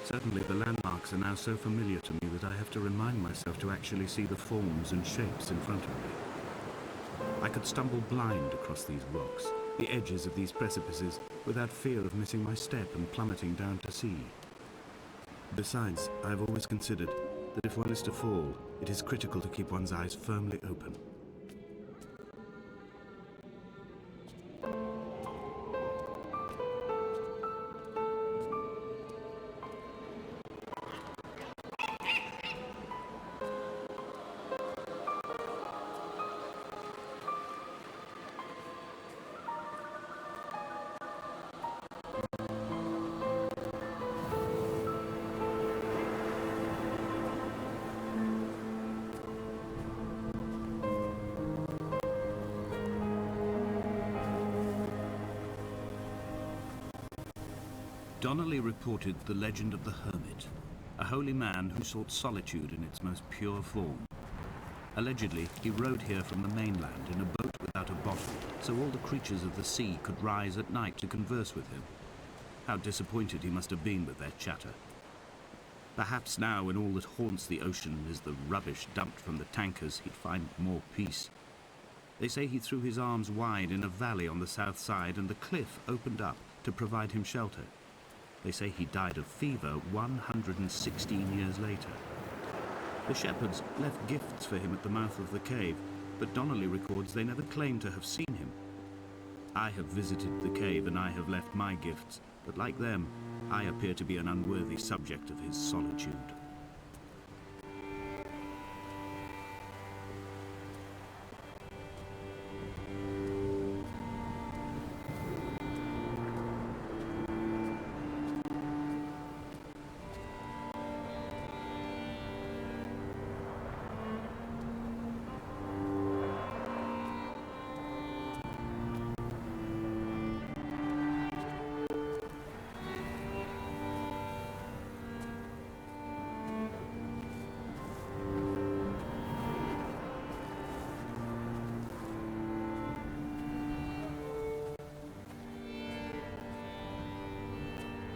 Certainly the landmarks are now so familiar to me that I have to remind myself to actually see the forms and shapes in front of me. I could stumble blind across these rocks, the edges of these precipices, without fear of missing my step and plummeting down to sea. Besides, I have always considered that if one is to fall, it is critical to keep one's eyes firmly open. Donnelly reported the legend of the hermit, a holy man who sought solitude in its most pure form. Allegedly, he rode here from the mainland in a boat without a bottom, so all the creatures of the sea could rise at night to converse with him. How disappointed he must have been with their chatter. Perhaps now, when all that haunts the ocean is the rubbish dumped from the tankers, he'd find more peace. They say he threw his arms wide in a valley on the south side, and the cliff opened up to provide him shelter. They say he died of fever 116 years later. The shepherds left gifts for him at the mouth of the cave, but Donnelly records they never claimed to have seen him. I have visited the cave and I have left my gifts, but like them, I appear to be an unworthy subject of his solitude.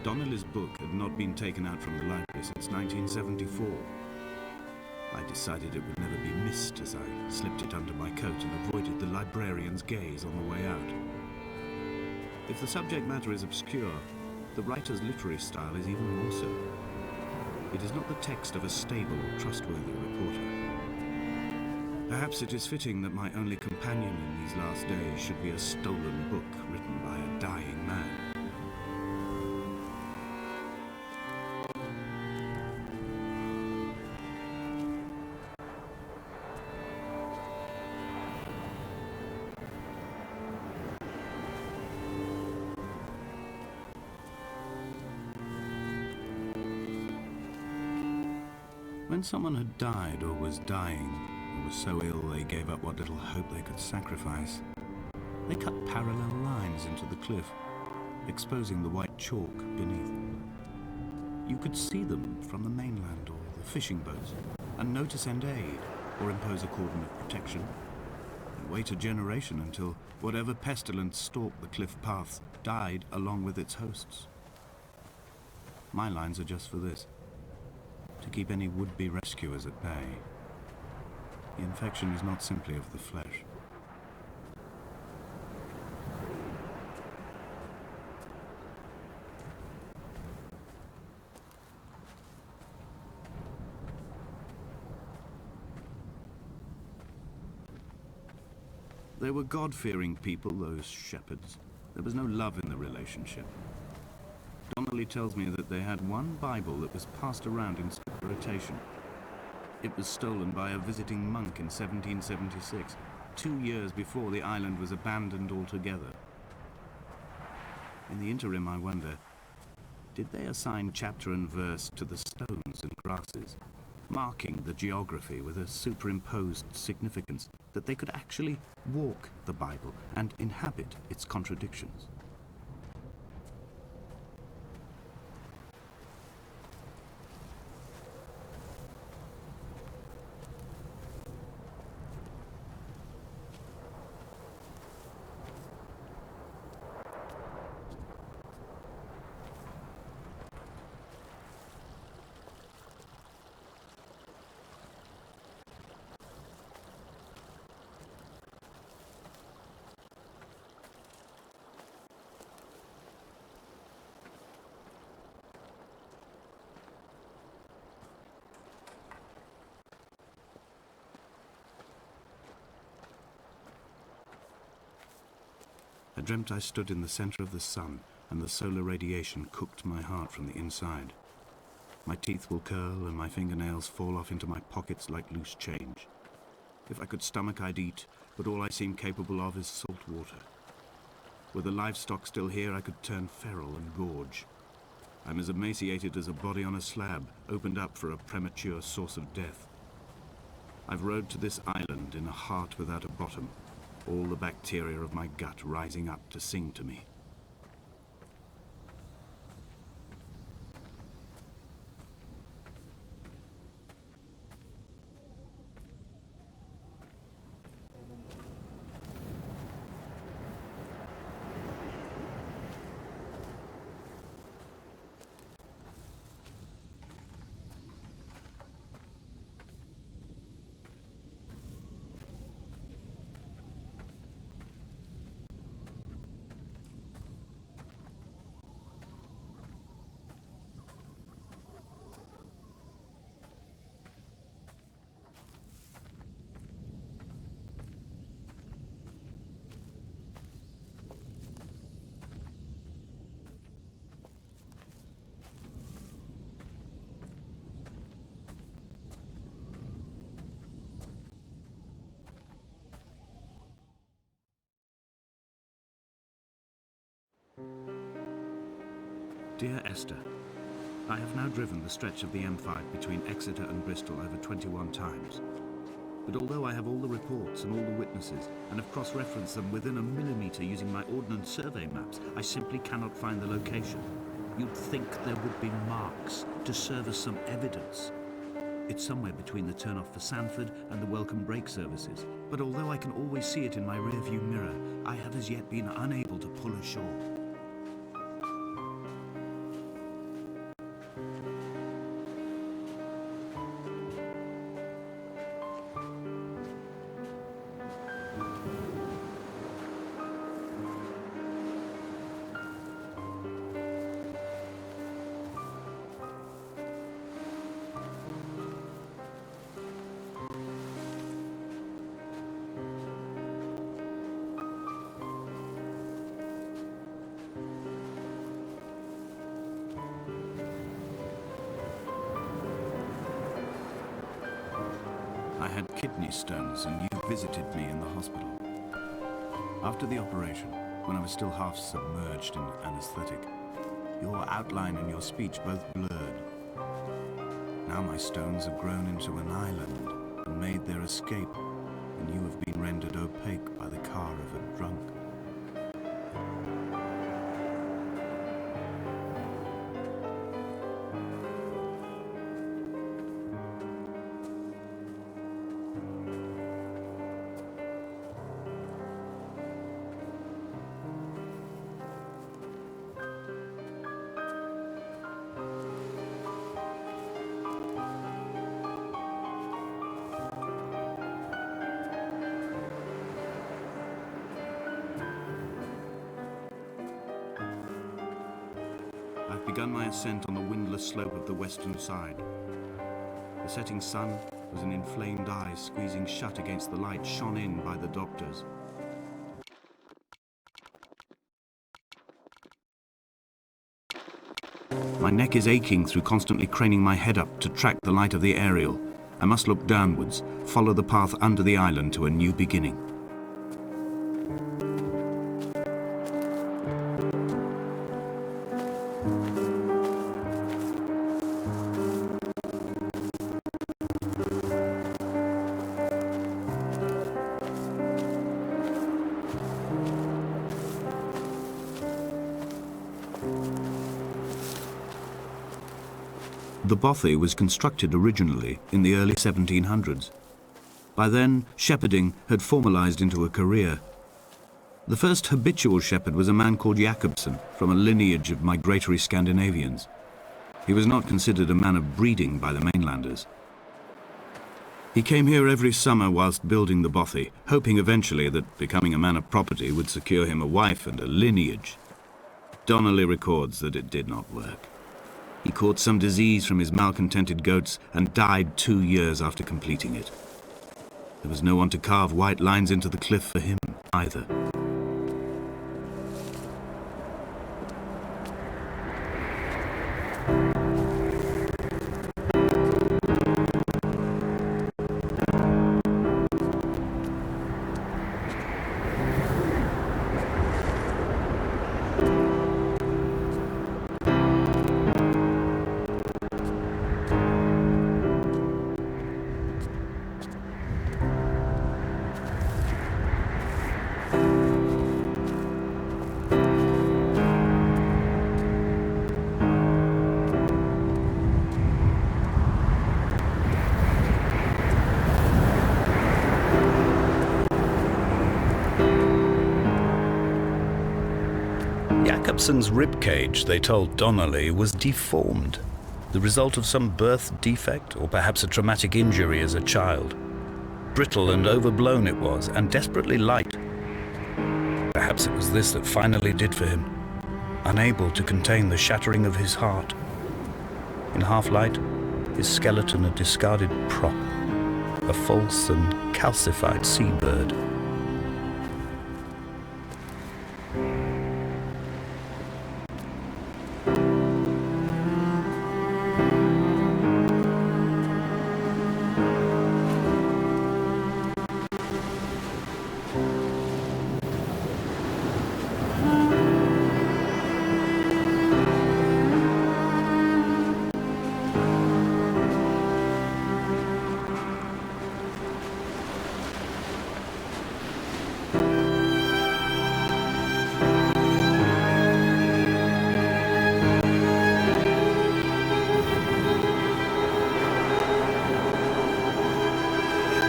Donnelly's book had not been taken out from the library since 1974. I decided it would never be missed as I slipped it under my coat and avoided the librarian's gaze on the way out. If the subject matter is obscure, the writer's literary style is even more so. It is not the text of a stable or trustworthy reporter. Perhaps it is fitting that my only companion in these last days should be a stolen book written by a dying man. When someone had died or was dying, or was so ill they gave up what little hope they could sacrifice, they cut parallel lines into the cliff, exposing the white chalk beneath. You could see them from the mainland or the fishing boats, and know to send aid or impose a cordon of protection, and wait a generation until whatever pestilence stalked the cliff paths died along with its hosts. My lines are just for this: to keep any would-be rescuers at bay. The infection is not simply of the flesh. They were God-fearing people, those shepherds. There was no love in the relationship. Donnelly tells me that they had one Bible that was passed around in strict rotation. It was stolen by a visiting monk in 1776, 2 years before the island was abandoned altogether. In the interim, I wonder, did they assign chapter and verse to the stones and grasses, marking the geography with a superimposed significance that they could actually walk the Bible and inhabit its contradictions? I dreamt I stood in the center of the sun, and the solar radiation cooked my heart from the inside. My teeth will curl and my fingernails fall off into my pockets like loose change. If I could stomach, I'd eat, but all I seem capable of is salt water. Were the livestock still here, I could turn feral and gorge. I'm as emaciated as a body on a slab, opened up for a premature source of death. I've rowed to this island in a heart without a bottom, all the bacteria of my gut rising up to sing to me. Dear Esther, I have now driven the stretch of the M5 between Exeter and Bristol over 21 times. But although I have all the reports and all the witnesses, and have cross-referenced them within a millimetre using my ordnance survey maps, I simply cannot find the location. You'd think there would be marks to serve as some evidence. It's somewhere between the turn-off for Sandford and the welcome brake services. But although I can always see it in my rear-view mirror, I have as yet been unable to pull ashore. I had kidney stones, and you visited me in the hospital. After the operation, when I was still half submerged in anesthetic, your outline and your speech both blurred. Now my stones have grown into an island and made their escape, and you have been rendered opaque by the car of a drunk. I've begun my ascent on the windless slope of the western side. The setting sun was an inflamed eye squeezing shut against the light shone in by the doctors. My neck is aching through constantly craning my head up to track the light of the aerial. I must look downwards, follow the path under the island to a new beginning. The bothy was constructed originally in the early 1700s. By then, shepherding had formalised into a career. The first habitual shepherd was a man called Jakobsen, from a lineage of migratory Scandinavians. He was not considered a man of breeding by the mainlanders. He came here every summer whilst building the bothy, hoping eventually that becoming a man of property would secure him a wife and a lineage. Donnelly records that it did not work. He caught some disease from his malcontented goats and died 2 years after completing it. There was no one to carve white lines into the cliff for him either. Thompson's ribcage, they told Donnelly, was deformed, the result of some birth defect or perhaps a traumatic injury as a child. Brittle and overblown it was, and desperately light. Perhaps it was this that finally did for him, unable to contain the shattering of his heart. In half-light, his skeleton a discarded prop, a false and calcified seabird.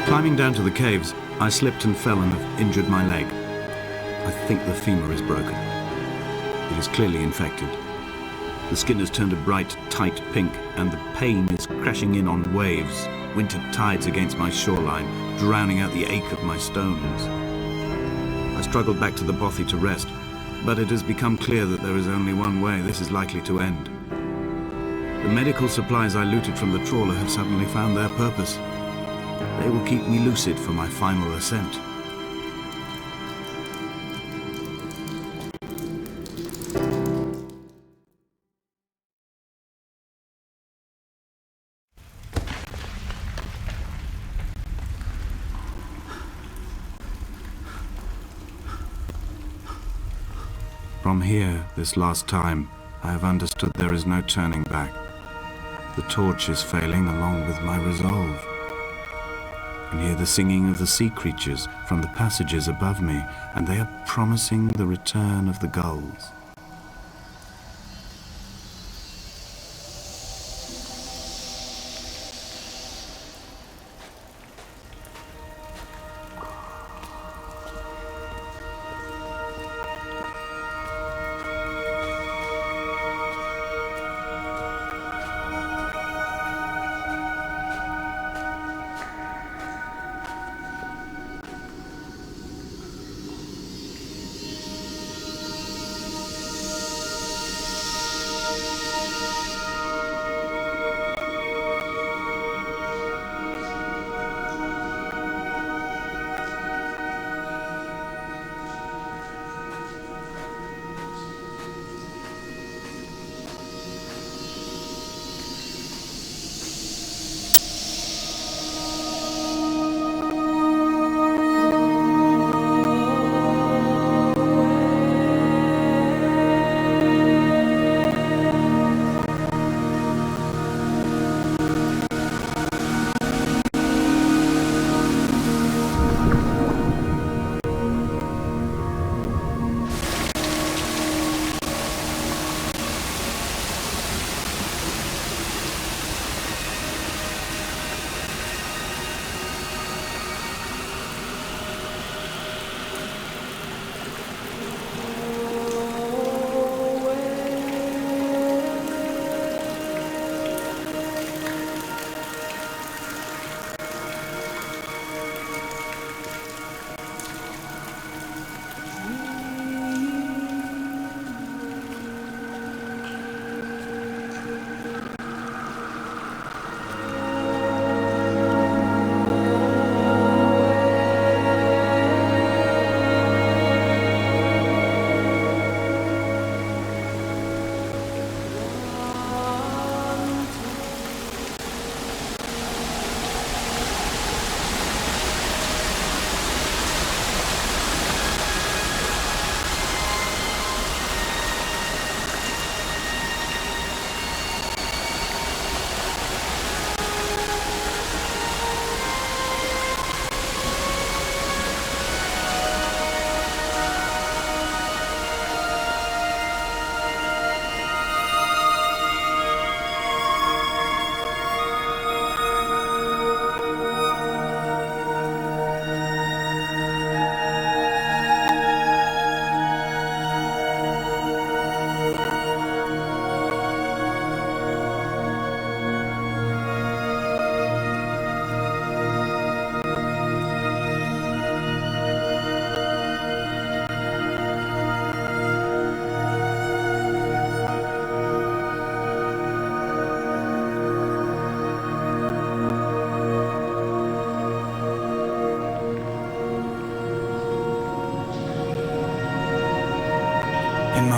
Climbing down to the caves, I slipped and fell and have injured my leg. I think the femur is broken. It is clearly infected. The skin has turned a bright, tight pink, and the pain is crashing in on waves, winter tides against my shoreline, drowning out the ache of my stones. I struggled back to the bothy to rest, but it has become clear that there is only one way this is likely to end. The medical supplies I looted from the trawler have suddenly found their purpose. They will keep me lucid for my final ascent. From here, this last time, I have understood there is no turning back. The torch is failing along with my resolve. I can hear the singing of the sea creatures from the passages above me, and they are promising the return of the gulls.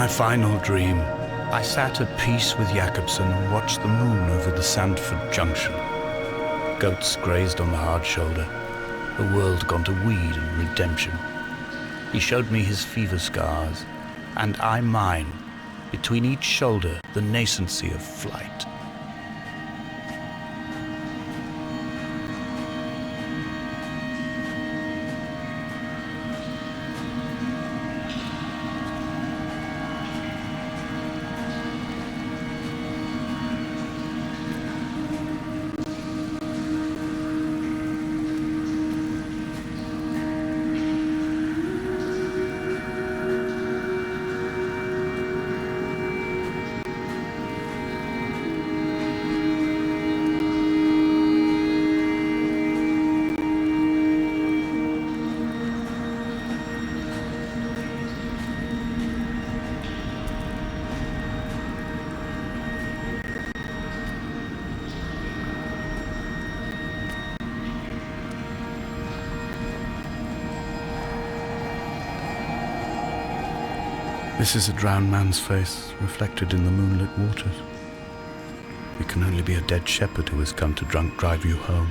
my final dream. I sat at peace with Jakobsen and watched the moon over the Sandford Junction. Goats grazed on the hard shoulder, the world gone to weed and redemption. He showed me his fever scars, and I mine, between each shoulder the nascency of flight. This is a drowned man's face, reflected in the moonlit waters. It can only be a dead shepherd who has come to drunk drive you home.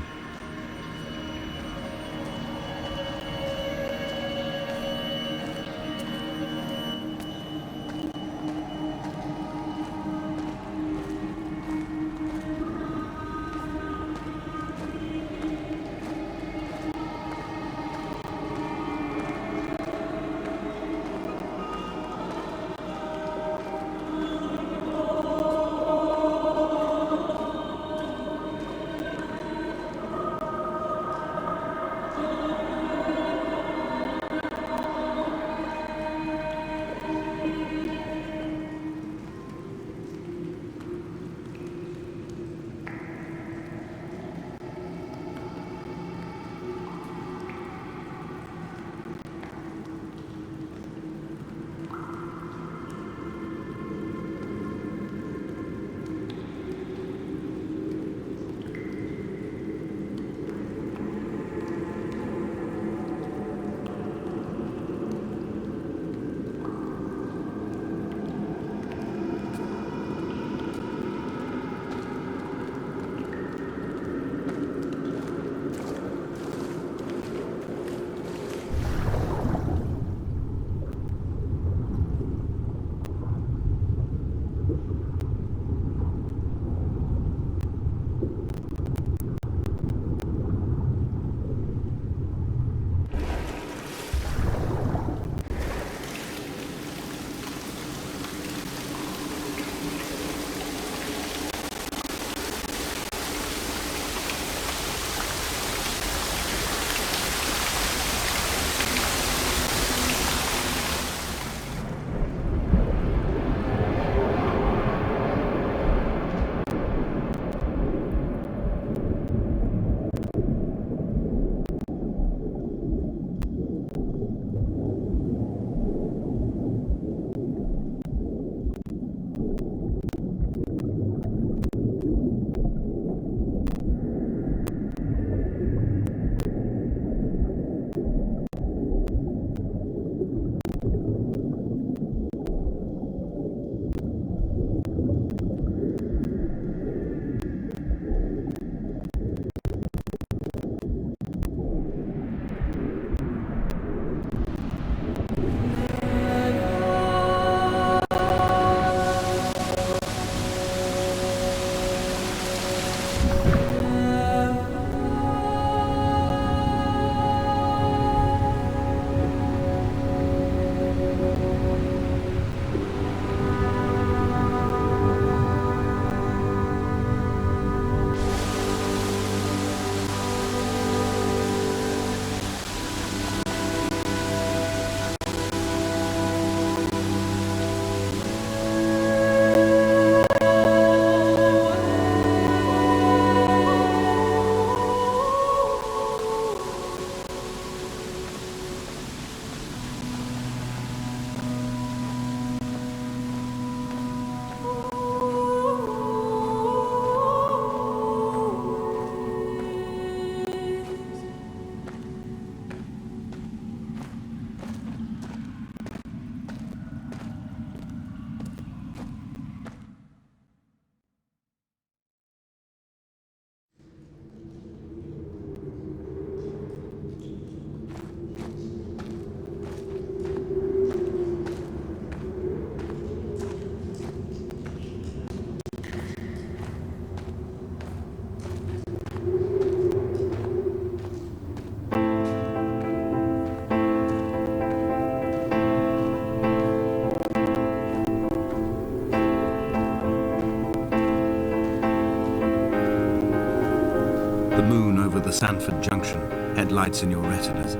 The moon over the Sanford Junction, headlights in your retinas.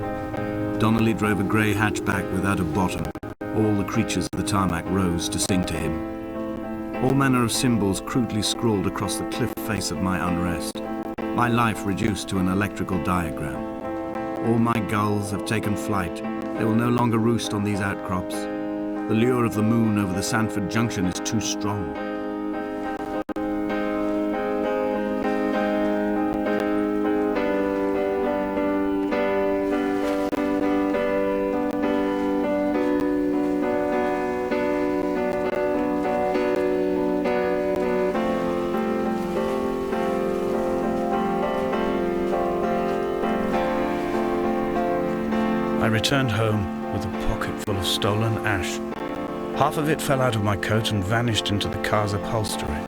Donnelly drove a grey hatchback without a bottom. All the creatures of the tarmac rose to sing to him. All manner of symbols crudely scrawled across the cliff face of my unrest. My life reduced to an electrical diagram. All my gulls have taken flight. They will no longer roost on these outcrops. The lure of the moon over the Sanford Junction is too strong. I returned home with a pocket full of stolen ash. Half of it fell out of my coat and vanished into the car's upholstery,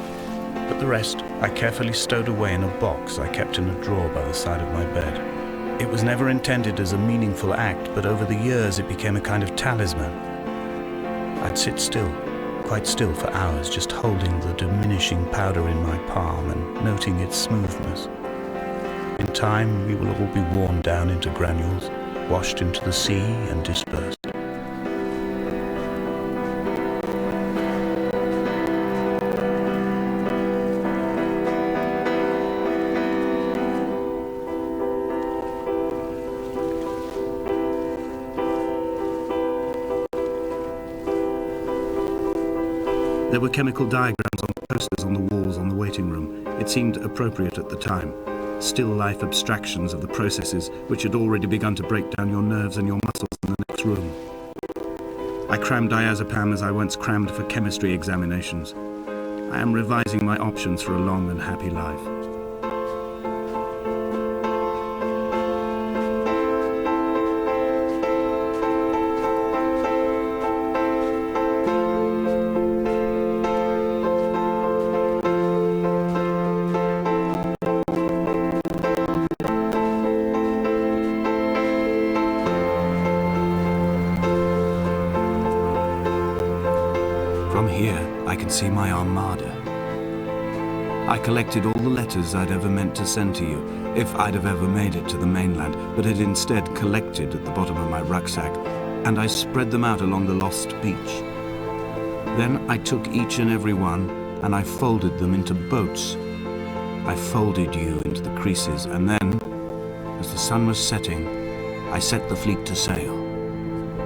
but the rest I carefully stowed away in a box I kept in a drawer by the side of my bed. It was never intended as a meaningful act, but over the years it became a kind of talisman. I'd sit still, quite still for hours, just holding the diminishing powder in my palm and noting its smoothness. In time, we will all be worn down into granules, washed into the sea and dispersed. There were chemical diagrams on posters on the walls on the waiting room. It seemed appropriate at the time. Still life abstractions of the processes which had already begun to break down your nerves and your muscles in the next room. I crammed diazepam as I once crammed for chemistry examinations. I am revising my options for a long and happy life. From here, I can see my armada. I collected all the letters I'd ever meant to send to you, if I'd have ever made it to the mainland, but had instead collected at the bottom of my rucksack, and I spread them out along the lost beach. Then I took each and every one, and I folded them into boats. I folded you into the creases, and then, as the sun was setting, I set the fleet to sail.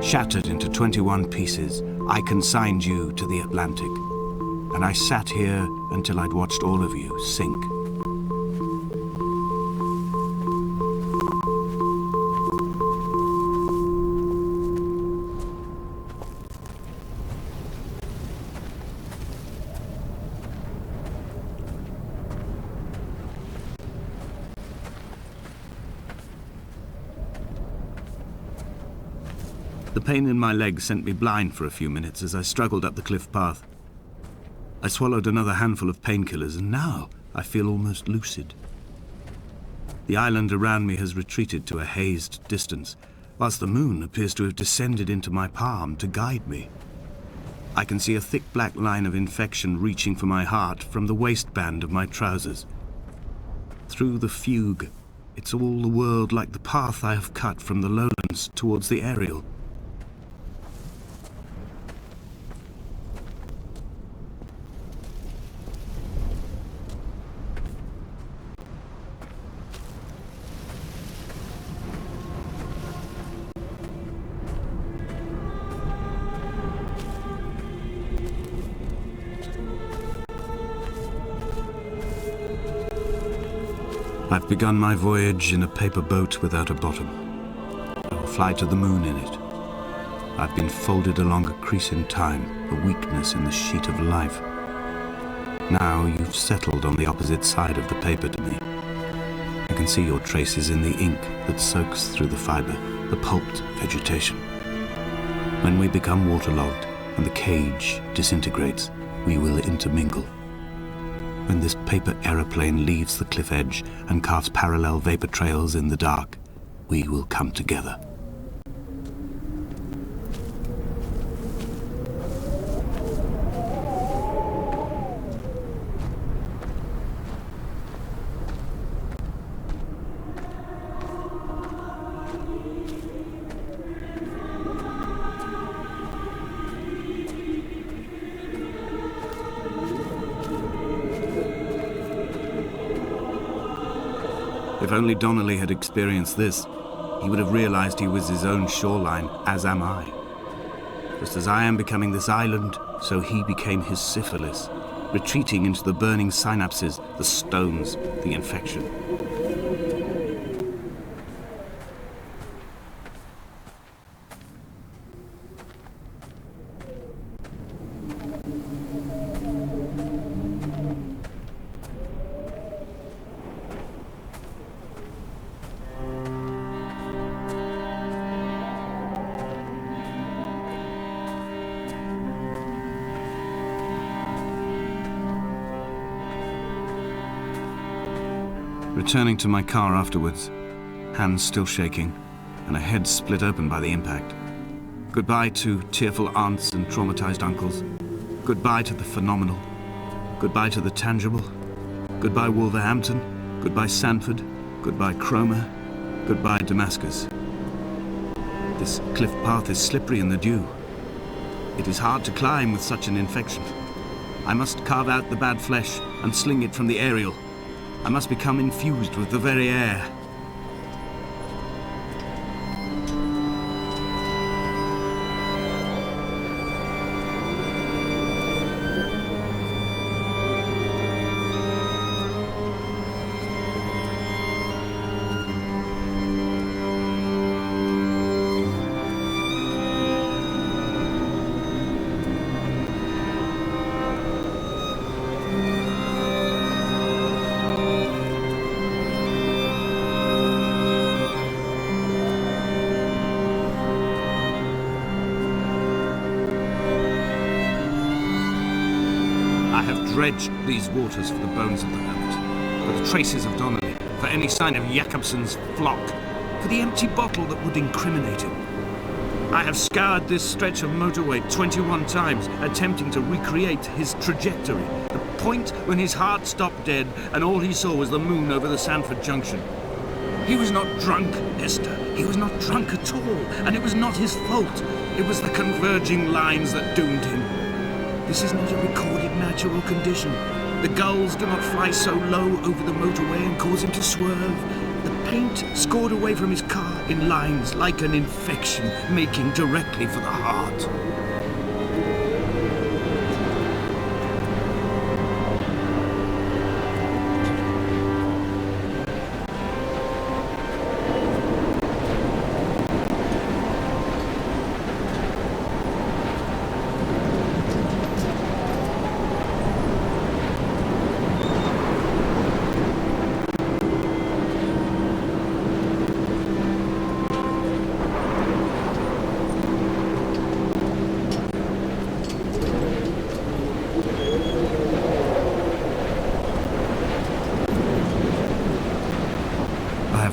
Shattered into 21 pieces, I consigned you to the Atlantic, and I sat here until I'd watched all of you sink. The pain in my leg sent me blind for a few minutes as I struggled up the cliff path. I swallowed another handful of painkillers, and now I feel almost lucid. The island around me has retreated to a hazed distance, whilst the moon appears to have descended into my palm to guide me. I can see a thick black line of infection reaching for my heart from the waistband of my trousers. Through the fugue, it's all the world like the path I have cut from the lowlands towards the aerial. I've begun my voyage in a paper boat without a bottom. I will fly to the moon in it. I've been folded along a crease in time, a weakness in the sheet of life. Now you've settled on the opposite side of the paper to me. I can see your traces in the ink that soaks through the fiber, the pulped vegetation. When we become waterlogged and the cage disintegrates, we will intermingle. When this paper aeroplane leaves the cliff edge and carves parallel vapor trails in the dark, we will come together. If only Donnelly had experienced this, he would have realized he was his own shoreline, as am I. Just as I am becoming this island, so he became his syphilis, retreating into the burning synapses, the stones, the infection. Returning to my car afterwards, hands still shaking, and a head split open by the impact. Goodbye to tearful aunts and traumatized uncles. Goodbye to the phenomenal. Goodbye to the tangible. Goodbye Wolverhampton. Goodbye Sanford. Goodbye Cromer. Goodbye Damascus. This cliff path is slippery in the dew. It is hard to climb with such an infection. I must carve out the bad flesh and sling it from the aerial. I must become infused with the very air. I have dredged these waters for the bones of the hermit, for the traces of Donnelly, for any sign of Jakobsen's flock, for the empty bottle that would incriminate him. I have scoured this stretch of motorway 21 times, attempting to recreate his trajectory, the point when his heart stopped dead and all he saw was the moon over the Sanford Junction. He was not drunk, Esther. He was not drunk at all, and it was not his fault. It was the converging lines that doomed him. This is not a recorded natural condition. The gulls do not fly so low over the motorway and cause him to swerve. The paint scored away from his car in lines like an infection, making directly for the heart.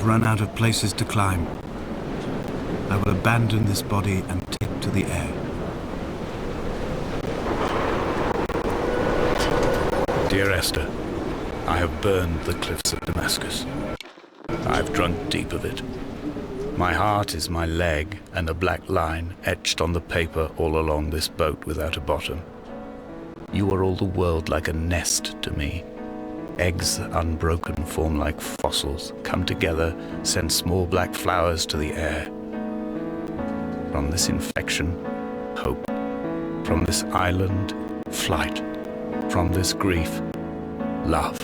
Run out of places to climb. I will abandon this body and take to the air. Dear Esther, I have burned the cliffs of Damascus. I have drunk deep of it. My heart is my leg and a black line etched on the paper all along this boat without a bottom. You are all the world like a nest to me. Eggs unbroken form like fossils, come together, send small black flowers to the air. From this infection, hope. From this island, flight. From this grief, love.